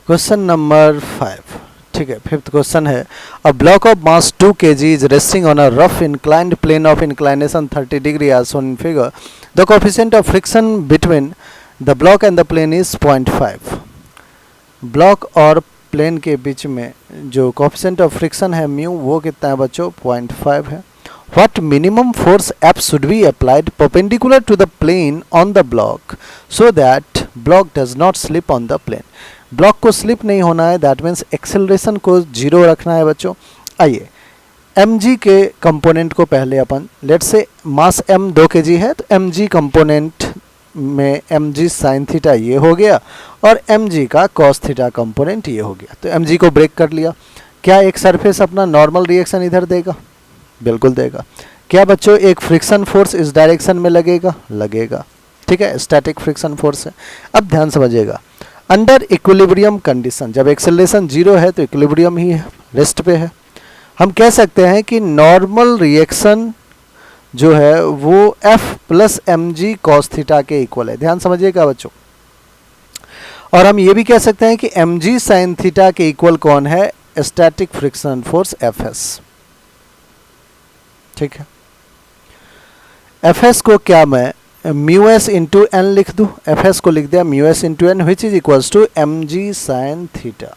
Question number 5, ठीक है। Fifth question है, a block of mass 2 kg is resting on a rough inclined plane of inclination 30 degree as shown in figure. The coefficient of friction between the block and the plane is 0.5। Block और plane के बीच में जो coefficient of friction है mu, वो कितना है बच्चों? 0.5 है। What minimum force F should be applied perpendicular to the plane on the block so that block does not slip on the plane? Block को स्लिप नहीं होना है, दैट मीन्स एक्सेलरेशन को 0 रखना है बच्चों। आइए mg के कंपोनेंट को पहले अपन लेट से मास m 2 kg है, तो mg कंपोनेंट में mg साइन थीटा ये हो गया और mg का कॉस थीटा कंपोनेंट ये हो गया। तो mg को ब्रेक कर लिया। क्या एक सरफेस अपना नॉर्मल रिएक्शन इधर देगा? बिल्कुल देगा। क्या बच्चों एक फ्रिक्शन फोर्स इस डायरेक्शन में लगेगा? लगेगा, ठीक है, स्टैटिक फ्रिक्शन फोर्स है। अब ध्यान समझिएगा, अंडर इक्विलिब्रियम कंडीशन जब एक्सेलरेशन 0 है तो इक्विलिब्रियम ही है, रेस्ट पे है। हम कह सकते हैं कि नॉर्मल रिएक्शन जो है वो F plus mg cos theta के इक्वल है। ध्यान समझिएगा बच्चों। और हम ये भी कह सकते हैं कि mg sin थीटा के इक्वल कौन है? स्टैटिक फ्रिक्शन फोर्स Fs, ठीक है। Fs को क्या मैं म्यू एस इंटू एन लिख दूँ? Fs को लिख दिया mu S into N which is equals to mg sin theta.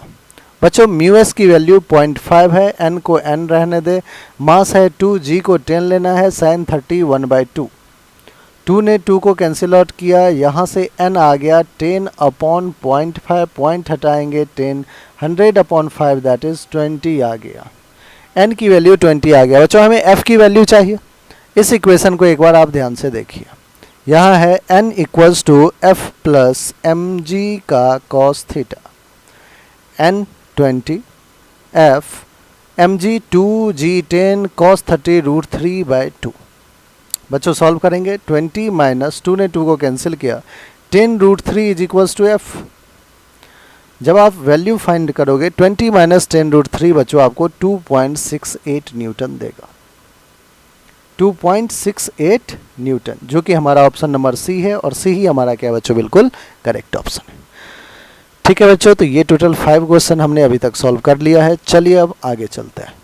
बच्चों म्यू एस की वैल्यू 0.5 है, n को n रहने दे, मास है 2, g को 10 लेना है, sin 30 1/2। 2 ने 2 को कैंसिल आउट किया, यहाँ से n आ गया 10 अपॉन 0.5, पॉइंट हटाएंगे 10, 100 अपॉन 5 दैट इज 20 आ गया। n की वैल्यू 20 आ गया। बच्चों हमें f की वैल्यू चाहिए। इस इक्वेशन को एक बार आप ध्यान से देखिए। यहाँ है n equals to f plus mg का cos theta, n 20, f mg 2g 10 cos 30 √3/2। बच्चों सॉल्व करेंगे, 20 माइनस 2 ने 2 को कैंसिल किया, 10 √3 इज इक्वल्स टू f। जब आप वैल्यू फाइंड करोगे 20 माइनस 10 √3 बच्चों आपको 2.68 न्यूटन देगा। 2.68 न्यूटन, जो कि हमारा ऑप्शन नंबर सी है, और सी ही हमारा क्या है बच्चों? बिल्कुल करेक्ट ऑप्शन है। ठीक है बच्चों, तो ये टोटल 5 क्वेश्चन हमने अभी तक सॉल्व कर लिया है। चलिए अब आगे चलते हैं।